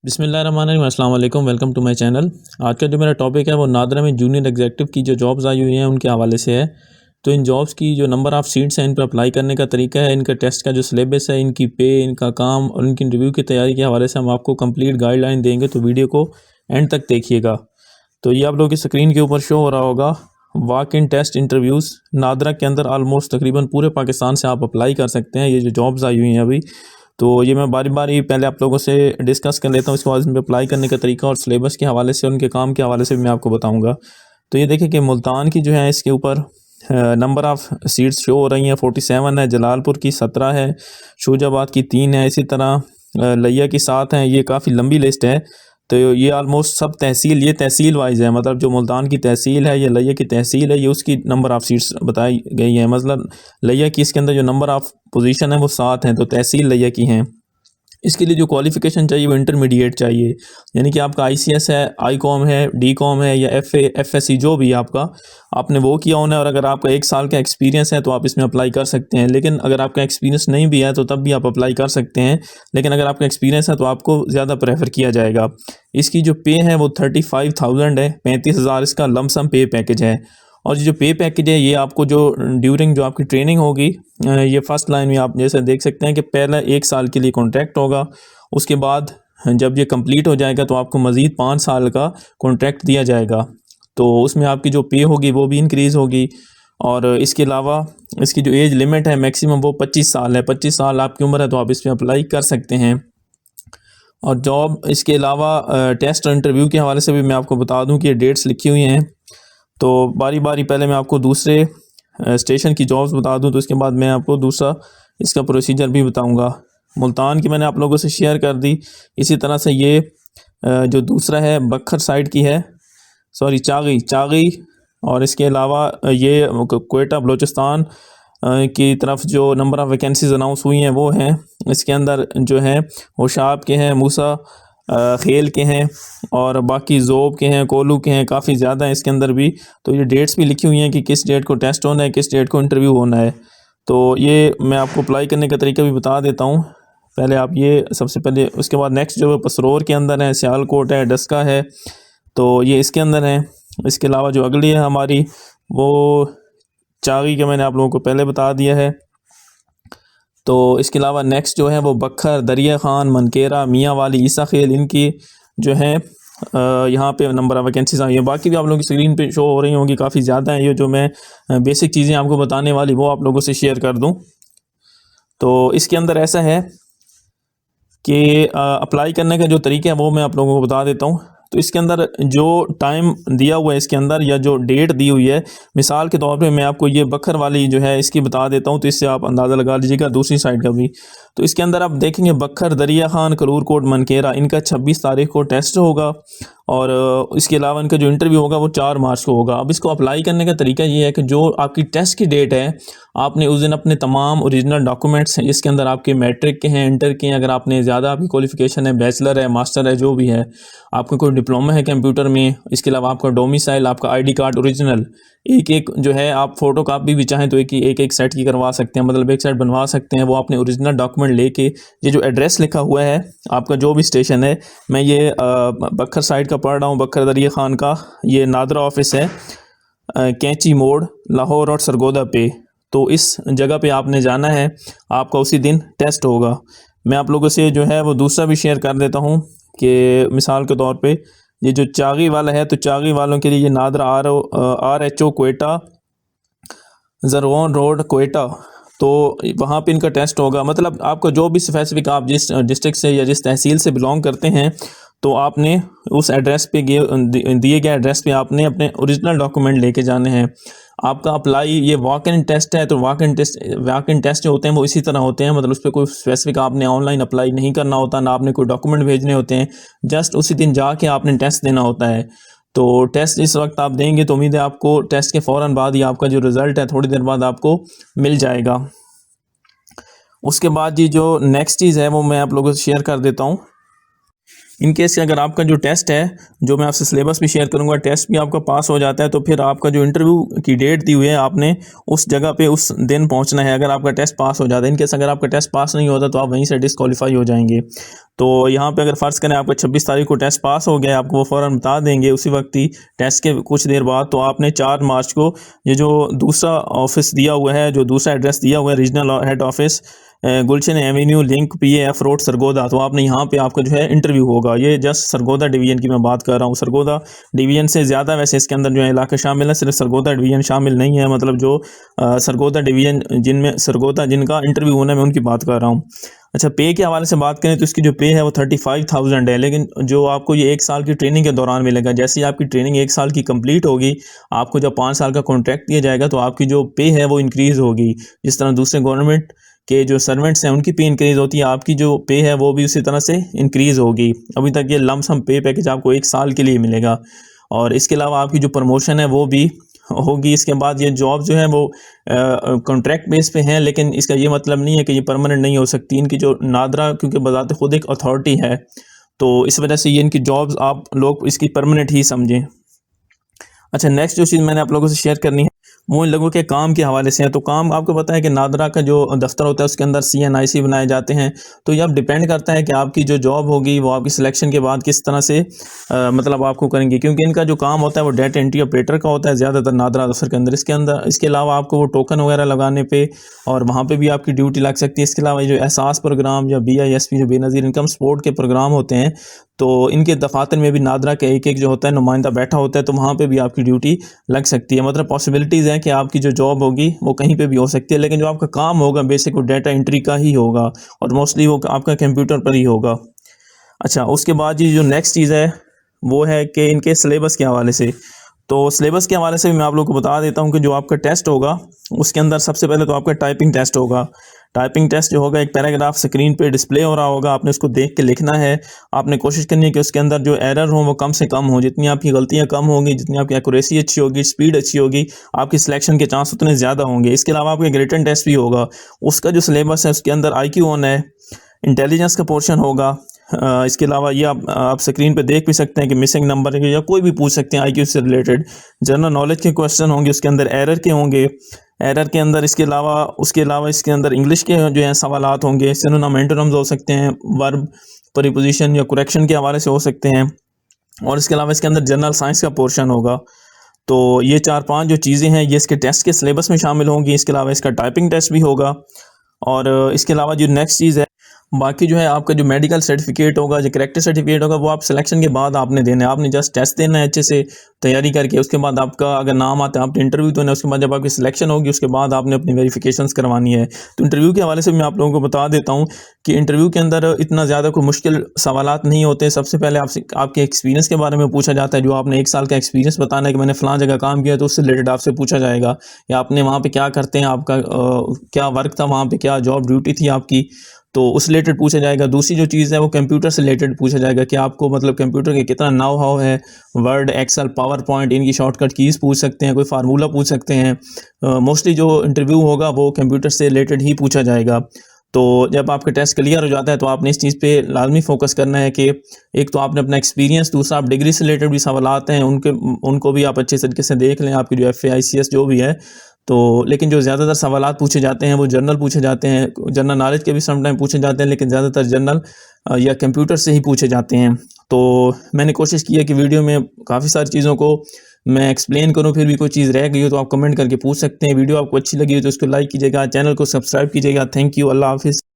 बिस्मिल्लाहिर्रहमानिर्रहीम, अस्सलाम वालेकुम, वेलकम टू माय चैनल। आज का जो मेरा टॉपिक है वो नादरा में जूनियर एग्जीक्यूटिव की जो जॉब्स आई हुई हैं उनके हवाले से है। तो इन जॉब्स की जो नंबर ऑफ़ सीट्स हैं, इन पर अप्लाई करने का तरीका है, इनका टेस्ट का जो सिलेबस है, इनकी पे, इनका काम और इनकी इंटरव्यू की तैयारी के हवाले से हम आपको कंप्लीट गाइडलाइन देंगे, तो वीडियो को एंड तक देखिएगा। तो ये आप लोगों की स्क्रीन के ऊपर शो हो रहा होगा, walk in test interviews NADRA के अंदर ऑलमोस्ट तकरीबन पूरे पाकिस्तान से आप अप्लाई कर सकते हैं। ये जो जॉब्स आई हुई हैं अभी, तो ये मैं बारी बारी पहले आप लोगों से डिस्कस कर लेता हूँ, उसके बाद इसमें अप्लाई करने का तरीका और सिलेबस के हवाले से, उनके काम के हवाले से भी मैं आपको बताऊँगा। तो ये देखिए कि मुल्तान की जो है इसके ऊपर नंबर ऑफ़ सीट्स शो हो रही हैं, 47 है, जलालपुर की 17 है, शोजाबाद की 3 है, इसी तरह लिया की 7 हैं। ये काफ़ी लंबी लिस्ट है। तो ये ऑलमोस्ट सब तहसील, ये तहसील वाइज़ है, मतलब जो मुल्तान की तहसील है, ये लिया की तहसील है, ये उसकी नंबर ऑफ़ सीट्स बताई गई हैं। मतलब लिया की इसके अंदर जो नंबर ऑफ़ पोजीशन है वो 7 हैं, तो तहसील लिया की हैं। इसके लिए जो क्वालिफ़िकेशन चाहिए वो इंटरमीडिएट चाहिए, यानी कि आपका आईसीएस है, आईकॉम है, डीकॉम है या एफए, एफएससी जो भी आपका, आपने वो किया होना है। और अगर आपका 1 साल का एक्सपीरियंस है तो आप इसमें अप्लाई कर सकते हैं। लेकिन अगर आपका एक्सपीरियंस नहीं भी है तो तब भी आप अप्लाई कर सकते हैं। लेकिन अगर आपका एक्सपीरियंस है तो आपको ज़्यादा प्रेफर किया जाएगा। इसकी जो पे है वो 35,000 है, 35,000 इसका लमसम पे पैकेज है। और ये जो पे पैकेज है ये आपको जो ड्यूरिंग जो आपकी ट्रेनिंग होगी, ये फर्स्ट लाइन में आप जैसे देख सकते हैं कि पहला 1 साल के लिए कॉन्ट्रैक्ट होगा। उसके बाद जब ये कंप्लीट हो जाएगा तो आपको मज़ीद 5 साल का कॉन्ट्रैक्ट दिया जाएगा। तो उसमें आपकी जो पे होगी वो भी इंक्रीज़ होगी। और इसके अलावा इसकी जो एज लिमिट है मैक्सिमम वो 25 साल है। 25 साल आपकी उम्र है तो आप इसमें अप्लाई कर सकते हैं। और जॉब इसके अलावा टेस्ट और इंटरव्यू के हवाले से भी मैं आपको बता दूं कि ये डेट्स लिखी हुई हैं। तो बारी बारी पहले मैं आपको दूसरे स्टेशन की जॉब्स बता दूं, तो इसके बाद मैं आपको दूसरा इसका प्रोसीजर भी बताऊंगा। मुल्तान की मैंने आप लोगों से शेयर कर दी। इसी तरह से ये जो दूसरा है बखर साइड की है, सॉरी चागी। और इसके अलावा ये क्वेटा बलूचिस्तान की तरफ जो नंबर ऑफ़ वैकेंसीज़ अनाउंस हुई हैं वो हैं। इसके अंदर जो हैं होशाब के हैं, मूसा खेल के हैं और बाकी ज़ोब के हैं, कोलू के हैं, काफ़ी ज़्यादा हैं इसके अंदर भी। तो ये डेट्स भी लिखी हुई हैं कि किस डेट को टेस्ट होना है, किस डेट को इंटरव्यू होना है। तो ये मैं आपको अप्लाई करने का तरीका भी बता देता हूँ। पहले आप ये सबसे पहले, उसके बाद नेक्स्ट जो है पसरोर के अंदर है, सियालकोट है, डस्का है, तो ये इसके अंदर है। इसके अलावा जो अगली है हमारी वो चागी के मैंने आप लोगों को पहले बता दिया है। तो इसके अलावा नेक्स्ट जो है वो बखर, दरिया खान, मनकेरा, मियाँ वाली, ईसा खेल, इनकी जो है यहाँ पे नंबर ऑफ़ वैकेंसीज आई हैं। बाकी भी आप लोगों की स्क्रीन पे शो हो रही होंगी, काफ़ी ज़्यादा हैं। ये जो मैं बेसिक चीज़ें आपको बताने वाली वो आप लोगों से शेयर कर दूँ। तो इसके अंदर ऐसा है कि अप्लाई करने का जो तरीका है वो मैं आप लोगों को बता देता हूँ। तो इसके अंदर जो टाइम दिया हुआ है इसके अंदर, या जो डेट दी हुई है, मिसाल के तौर पे मैं आपको ये बखर वाली जो है इसकी बता देता हूँ, तो इससे आप अंदाज़ा लगा लीजिएगा दूसरी साइड का भी। तो इसके अंदर आप देखेंगे बखर, दरिया खान, करूर कोट, मनकेरा, इनका 26 तारीख को टेस्ट होगा। और इसके अलावा इनका जो इंटरव्यू होगा वो 4 मार्च को होगा। अब इसको अप्लाई करने का तरीका ये है कि जो आपकी टेस्ट की डेट है, आपने उस दिन अपने तमाम ओरिजिनल डॉक्यूमेंट्स हैं, इसके अंदर आपके मैट्रिक के हैं, इंटर के हैं, अगर आपने ज़्यादा आपकी क्वालिफिकेशन है, बैचलर है, मास्टर है, जो भी है, आपका कोई डिप्लोमा है कंप्यूटर में, इसके अलावा आपका डोमिसाइल, आपका आईडी कार्ड ओरिजिनल, एक जो है आप फ़ोटो कापी भी चाहें तो एक सेट की करवा सकते हैं, मतलब एक सेट बनवा सकते हैं। वो आपने ओरिजिनल डॉक्यूमेंट लेके, ये जो एड्रेस लिखा हुआ है आपका जो भी स्टेशन है, मैं ये बखर साइड का पढ़ रहा हूँ, बखर दरिया खान का, ये नादरा ऑफिस है, कैंची मोड़, लाहौर और सरगोदा पे। तो इस जगह पे आपने जाना है, आपका उसी दिन टेस्ट होगा। मैं आप लोगों से जो है वो दूसरा भी शेयर कर देता हूँ कि मिसाल के तौर पे ये जो चागी वाला है, तो चागी वालों के लिए ये नादरा RHO क्वेटा, जरगोन रोड क्वेटा, तो वहाँ पे इनका टेस्ट होगा। मतलब आपका जो भी स्पेसिफिक, आप जिस डिस्ट्रिक्ट से या जिस तहसील से बिलोंग करते हैं, तो आपने उस एड्रेस पे दिए गए एड्रेस पे आपने अपने ओरिजिनल डॉक्यूमेंट लेके जाने हैं। आपका अप्लाई, ये वॉक इन टेस्ट है, तो वॉक इन टेस्ट जो होते हैं वो इसी तरह होते हैं। मतलब उस पर कोई स्पेसिफिक आपने ऑनलाइन अप्लाई नहीं करना होता, ना आपने कोई डॉक्यूमेंट भेजने होते हैं, जस्ट उसी दिन जाके आपने टेस्ट देना होता है। तो टेस्ट इस वक्त आप देंगे तो उम्मीद है आपको टेस्ट के फ़ौरन बाद ही आपका जो रिज़ल्ट है थोड़ी देर बाद आपको मिल जाएगा। उसके बाद ये जो नेक्स्ट चीज़ है वो मैं आप लोगों से शेयर कर देता हूँ। इन केस अगर आपका जो टेस्ट है, जो मैं आपसे सिलेबस भी शेयर करूंगा, टेस्ट भी आपका पास हो जाता है, तो फिर आपका जो इंटरव्यू की डेट दी हुई है आपने उस जगह पे उस दिन पहुंचना है। अगर आपका टेस्ट पास हो जाता है, इन केस अगर आपका टेस्ट पास नहीं होता तो आप वहीं से डिस्क्वालीफाई हो जाएंगे। तो यहाँ पे अगर फ़र्ज़ करें आपका 26 तारीख को टेस्ट पास हो गया, आपको वो फ़ौरन बता देंगे उसी वक्त ही टेस्ट के कुछ देर बाद। तो आपने 4 मार्च को ये जो दूसरा ऑफिस दिया हुआ है, जो दूसरा एड्रेस दिया हुआ है, regional head office Gulshan avenue link PAF road Sargodha, तो आपने यहाँ पे आपका जो है इंटरव्यू होगा। ये जस्ट सरगोदा डिवीज़न की मैं बात कर रहा हूँ। सरगोदा डिवीज़न से ज़्यादा वैसे इसके अंदर जो है इलाके शामिल है, सिर्फ सरगोदा डिवीज़न शामिल नहीं है। मतलब जो सरगोदा डिवीज़न जिनमें सरगोदा जिनका इंटरव्यू होना है, मैं उनकी बात कर रहा हूँ। अच्छा, पे के हवाले से बात करें तो इसकी जो पे है वो 35,000 है, लेकिन जो आपको ये 1 साल की ट्रेनिंग के दौरान मिलेगा। जैसे ही आपकी ट्रेनिंग 1 साल की कंप्लीट होगी, आपको जब 5 साल का कॉन्ट्रैक्ट दिया जाएगा तो आपकी जो पे है वो इंक्रीज़ होगी। जिस तरह दूसरे गवर्नमेंट के जो सर्वेंट्स हैं उनकी पे इंक्रीज़ होती है, आपकी जो पे है वो भी उसी तरह से इंक्रीज़ होगी। अभी तक ये लम सम पे पैकेज आपको 1 साल के लिए मिलेगा, और इसके अलावा आपकी जो प्रमोशन है वो भी होगी। इसके बाद ये जॉब जो है वो कॉन्ट्रैक्ट बेस पे हैं, लेकिन इसका ये मतलब नहीं है कि ये परमानेंट नहीं हो सकती। इनकी जो नादरा क्योंकि बज़ाते खुद एक अथॉरिटी है, तो इस वजह से ये इनकी जॉब्स आप लोग इसकी परमानेंट ही समझें। अच्छा, नेक्स्ट जो चीज़ मैंने आप लोगों से शेयर करनी है वो इन लोगों के काम के हवाले से है। तो काम आपको पता है कि नादरा का जो दफ्तर होता है उसके अंदर CNIC बनाए जाते हैं। तो ये अब डिपेंड करता है कि आपकी जो जॉब होगी वो आपकी सिलेक्शन के बाद किस तरह से मतलब आपको करेंगे, क्योंकि इनका जो काम होता है वो डेटा एंट्री ऑपरेटर का होता है ज़्यादातर नादरा दफ्तर के अंदर। इसके अलावा आपको वो टोकन वगैरह लगाने पे और वहाँ पे भी आपकी ड्यूटी लग सकती है। इसके अलावा ये जो एहसास प्रोग्राम या BISP जो बेनज़ीर इनकम सपोर्ट के प्रोग्राम होते हैं, तो इनके दफातर में भी नादरा का एक जो होता है नुमाइंदा बैठा होता है, तो वहाँ पे भी आपकी ड्यूटी लग सकती है। मतलब पॉसिबिलिटीज़ हैं कि आपकी जो जॉब होगी वो कहीं पे भी हो सकती है, लेकिन जो आपका काम होगा बेसिक वो डेटा एंट्री का ही होगा और मोस्टली वो आपका कंप्यूटर पर ही होगा। अच्छा, उसके बाद ये जो नेक्स्ट चीज़ है वो है कि इनके सिलेबस के हवाले से। तो सिलेबस के हवाले से भी मैं आप लोगों को बता देता हूँ कि जो आपका टेस्ट होगा उसके अंदर सबसे पहले तो आपका टाइपिंग टेस्ट होगा। टाइपिंग टेस्ट जो होगा, एक पैराग्राफ स्क्रीन पे डिस्प्ले हो रहा होगा, आपने उसको देख के लिखना है। आपने कोशिश करनी है कि उसके अंदर जो एरर हो वो कम से कम हो। जितनी आपकी गलतियाँ कम होंगी, जितनी आपकी एक्यूरेसी अच्छी होगी, स्पीड अच्छी होगी, आपकी सिलेक्शन के चांस उतने ज़्यादा होंगे। इसके अलावा आपका एक रिटन टेस्ट भी होगा। उसका जो सिलेबस है उसके अंदर IQ ऑन है, इंटेलिजेंस का पोर्शन होगा। इसके अलावा ये आप स्क्रीन पे देख भी सकते हैं कि मिसिंग नंबर या कोई भी पूछ सकते हैं IQ से रिलेटेड। जनरल नॉलेज के क्वेश्चन होंगे, उसके अंदर एरर के होंगे। एरर के अंदर उसके अलावा इसके अंदर इंग्लिश के जो हैं सवालात होंगे, सिनोनिम एंटोनिम्स हो सकते हैं, वर्ब प्रीपोजिशन या करेक्शन के हवाले से हो सकते हैं, और इसके अलावा इसके अंदर जनरल साइंस का पोर्शन होगा। तो ये 4-5 जो चीज़ें हैं ये इसके टेस्ट के सिलेबस में शामिल होंगी। इसके अलावा इसका टाइपिंग टेस्ट भी होगा, और इसके अलावा जो नेक्स्ट चीज़ है बाकी जो है आपका जो मेडिकल सर्टिफिकेट होगा, जो करेक्टर सर्टिफिकेट होगा, वो आप सिलेक्शन के बाद आपने देना है। आपने जस्ट टेस्ट देना है अच्छे से तैयारी करके। उसके बाद आपका अगर नाम आता है आपने इंटरव्यू देना है। उसके बाद जब आपकी सिलेक्शन होगी उसके बाद आपने अपनी वेरिफिकेशंस करवानी है। तो इंटरव्यू के हवाले से मैं आप लोगों को बता देता हूँ कि इंटरव्यू के अंदर इतना ज़्यादा कोई मुश्किल सवालात नहीं होते। सबसे पहले आपसे आपके एक्सपीरियंस के बारे में पूछा जाता है। जो आपने 1 साल का एक्सपीरियंस बताना है कि मैंने फ़लाँ जगह काम किया, तो उससे रिलेटेड आपसे पूछा जाएगा, या आपने वहाँ पे क्या करते हैं, आपका क्या वर्क था वहाँ पे, क्या जॉब ड्यूटी थी आपकी, तो उस रिलेटेड पूछा जाएगा। दूसरी जो चीज़ है वो कंप्यूटर से रिलेटेड पूछा जाएगा कि आपको मतलब कंप्यूटर के कितना नाउ हाउ है। वर्ड, एक्सेल, पावर पॉइंट, इनकी शॉर्टकट कीज़ पूछ सकते हैं, कोई फार्मूला पूछ सकते हैं। मोस्टली जो इंटरव्यू होगा वो कंप्यूटर से रिलेटेड ही पूछा जाएगा। तो जब आपका टेस्ट क्लियर हो जाता है तो आपने इस चीज़ पे लाजमी फोकस करना है कि एक तो आपने अपना एक्सपीरियंस, दूसरा आप डिग्री से रिलेटेड भी सवालात हैं उनको भी आप अच्छे तरीके से देख लें, आपकी जो FA ICS जो भी है। तो लेकिन जो ज़्यादातर सवालात पूछे जाते हैं वो जनरल पूछे जाते हैं। जनरल नॉलेज के भी समटाइम पूछे जाते हैं, लेकिन ज़्यादातर जनरल या कंप्यूटर से ही पूछे जाते हैं। तो मैंने कोशिश की है कि वीडियो में काफ़ी सारी चीज़ों को मैं एक्सप्लेन करूं। फिर भी कोई चीज़ रह गई हो तो आप कमेंट करके पूछ सकते हैं। वीडियो आपको अच्छी लगी हो तो उसको लाइक कीजिएगा, चैनल को सब्सक्राइब कीजिएगा। थैंक यू, अल्लाह हाफिज़।